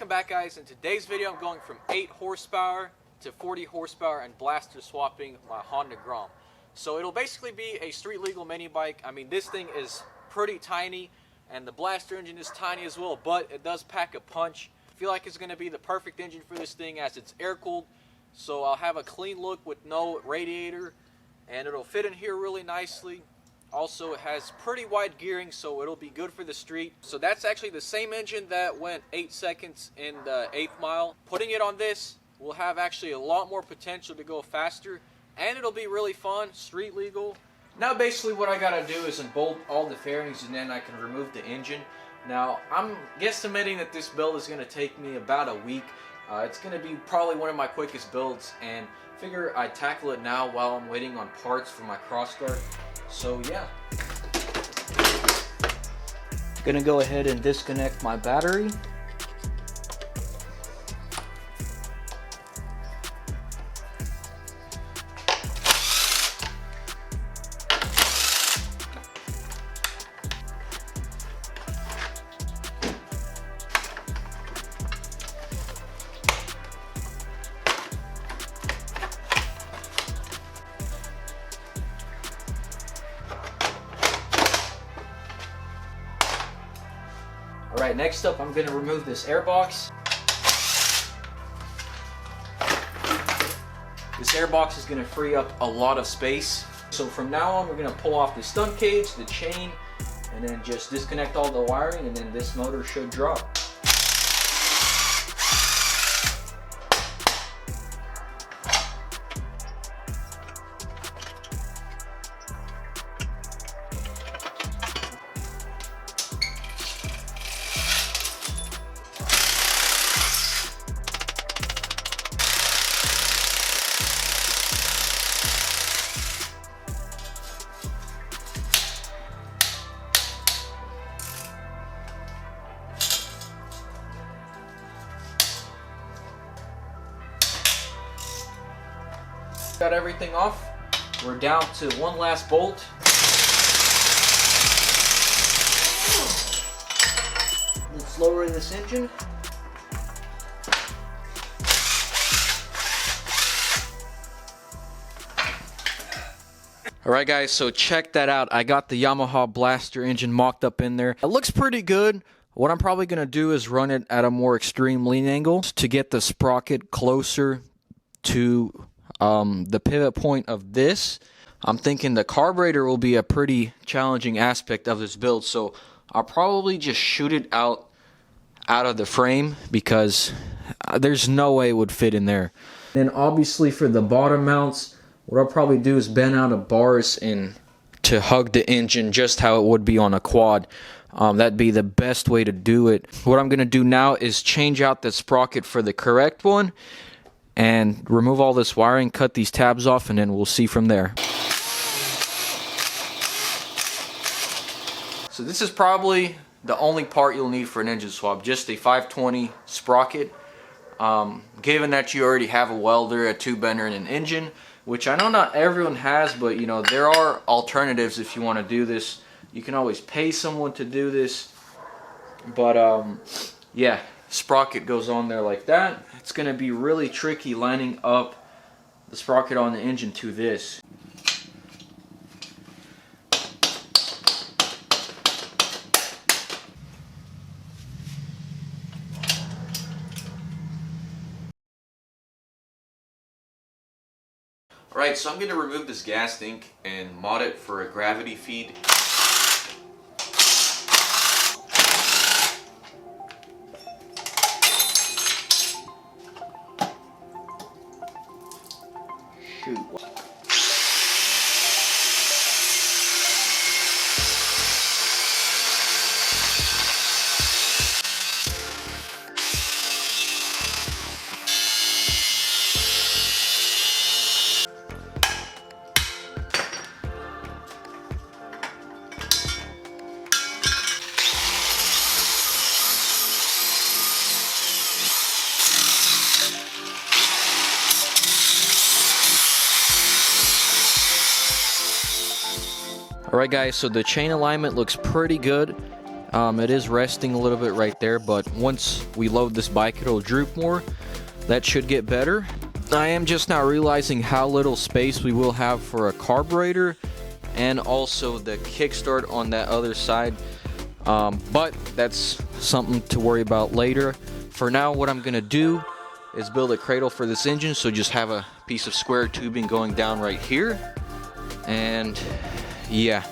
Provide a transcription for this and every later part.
Welcome back, guys. In today's video I'm going from 8 horsepower to 40 horsepower and blaster swapping my Honda GROM. So it'll basically be a street legal mini bike. I mean, this thing is pretty tiny and the blaster engine is tiny as well, but it does pack a punch. I feel like it's going to be the perfect engine for this thing as it's air cooled, so I'll have a clean look with no radiator and it'll fit in here really nicely. Also, it has pretty wide gearing, so it'll be good for the street. So that's actually the same engine that went 8 seconds in the 8th mile. Putting it on this will have actually a lot more potential to go faster, and it'll be really fun, street legal. Now basically what I gotta do is unbolt all the fairings and then I can remove the engine. Now I'm guesstimating that this build is gonna take me about a week. It's gonna be probably one of my quickest builds, and figure I'd tackle it now while I'm waiting on parts for my crossguard. So yeah, gonna go ahead and disconnect my battery. Alright, next up I'm going to remove this airbox. This airbox is going to free up a lot of space. So from now on we're going to pull off the stunt cage, the chain, and then just disconnect all the wiring, and then this motor should drop. Got everything off. We're down to one last bolt. Let's lower this engine. Alright guys, so check that out. I got the Yamaha blaster engine mocked up in there. It looks pretty good. What I'm probably going to do is run it at a more extreme lean angle to get the sprocket closer to the pivot point of this. I'm thinking the carburetor will be a pretty challenging aspect of this build, so I'll probably just shoot it out of the frame because there's no way it would fit in there. Then obviously for the bottom mounts, what I'll probably do is bend out of bars and to hug the engine just how it would be on a quad. That'd be the best way to do it. What I'm going to do now is change out the sprocket for the correct one and remove all this wiring, cut these tabs off, and then we'll see from there. So this is probably the only part you'll need for an engine swap, just a 520 sprocket. Given that you already have a welder, a tube bender, and an engine, which I know not everyone has, but you know, there are alternatives if you want to do this. You can always pay someone to do this, but yeah, sprocket goes on there like that. It's going to be really tricky lining up the sprocket on the engine to this. Alright, so I'm going to remove this gas tank and mod it for a gravity feed. Shoot. Alright guys, so the chain alignment looks pretty good. It is resting a little bit right there, but once we load this bike, it'll droop more. That should get better. I am just now realizing how little space we will have for a carburetor and also the kickstart on that other side. But that's something to worry about later. For now, what I'm gonna do is build a cradle for this engine, so just have a piece of square tubing going down right here. And yeah.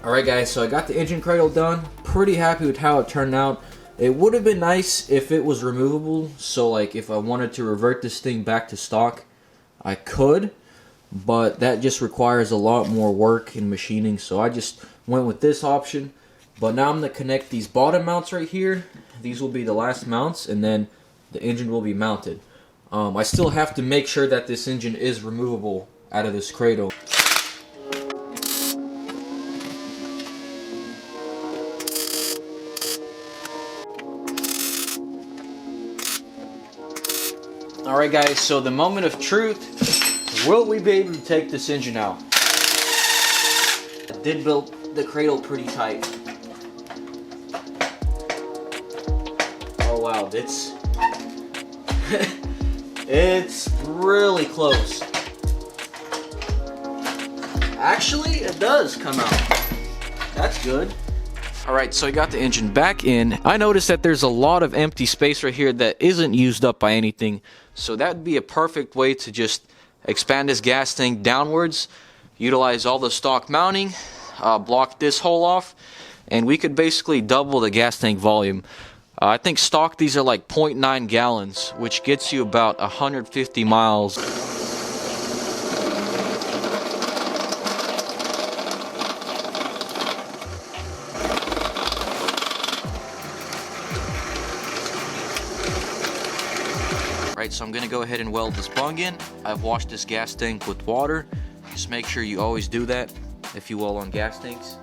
Alright guys, so I got the engine cradle done. Pretty happy with how it turned out. It would have been nice if it was removable, so like if I wanted to revert this thing back to stock, I could, but that just requires a lot more work and machining, so I just went with this option. But now I'm going to connect these bottom mounts right here. These will be the last mounts, and then the engine will be mounted. I still have to make sure that this engine is removable out of this cradle. Alright guys, so the moment of truth, will we be able to take this engine out? I did build the cradle pretty tight. Oh wow, it's it's really close. Actually, it does come out. That's good. Alright, so I got the engine back in. I noticed that there's a lot of empty space right here that isn't used up by anything. So that would be a perfect way to just expand this gas tank downwards, utilize all the stock mounting, block this hole off, and we could basically double the gas tank volume. I think stock these are like 0.9 gallons, which gets you about 150 miles. Right, so I'm going to go ahead and weld this bung in. I've washed this gas tank with water. Just make sure you always do that if you weld on gas tanks.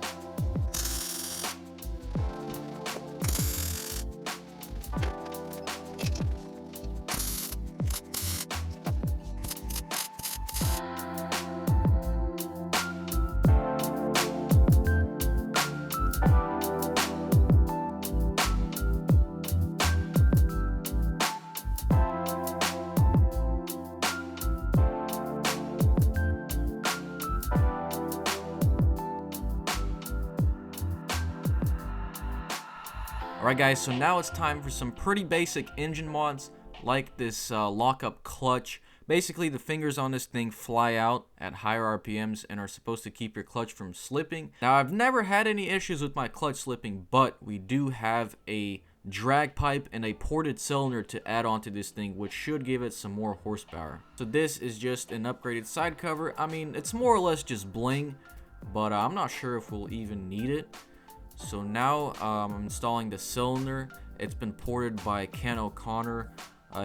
Alright guys, so now it's time for some pretty basic engine mods, like this lockup clutch. Basically, the fingers on this thing fly out at higher RPMs and are supposed to keep your clutch from slipping. Now, I've never had any issues with my clutch slipping, but we do have a drag pipe and a ported cylinder to add onto this thing, which should give it some more horsepower. So this is just an upgraded side cover. I mean, it's more or less just bling, but I'm not sure if we'll even need it. So now I'm installing the cylinder. It's been ported by Ken O'Connor.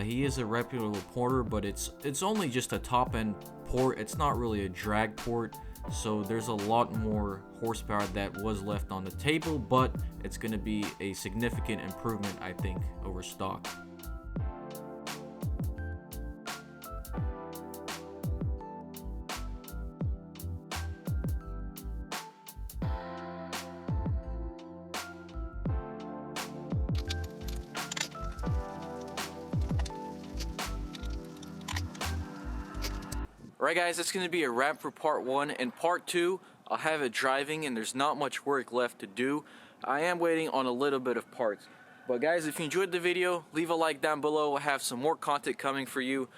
He is a reputable porter, but it's only just a top end port. It's not really a drag port. So there's a lot more horsepower that was left on the table, but it's going to be a significant improvement, I think, over stock. Alright guys, that's going to be a wrap for part 1. In part 2, I'll have it driving and there's not much work left to do. I am waiting on a little bit of parts. But guys, if you enjoyed the video, leave a like down below. We'll have some more content coming for you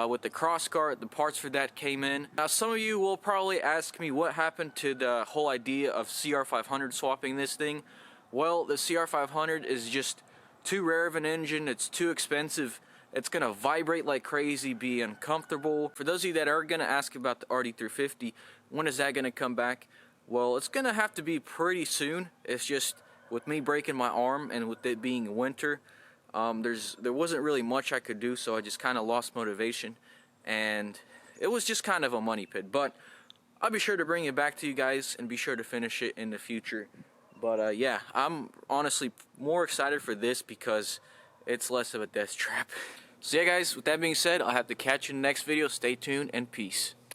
with the crossguard. The parts for that came in. Now some of you will probably ask me what happened to the whole idea of CR500 swapping this thing. Well, the CR500 is just too rare of an engine. It's too expensive. It's gonna vibrate like crazy, be uncomfortable. For those of you that are gonna ask about the RD350, when is that gonna come back? Well, it's gonna have to be pretty soon. It's just with me breaking my arm and with it being winter, there wasn't really much I could do, so I just kind of lost motivation, and it was just kind of a money pit. But I'll be sure to bring it back to you guys and be sure to finish it in the future. But yeah, I'm honestly more excited for this because it's less of a death trap. So yeah guys, with that being said, I'll have to catch you in the next video. Stay tuned and peace.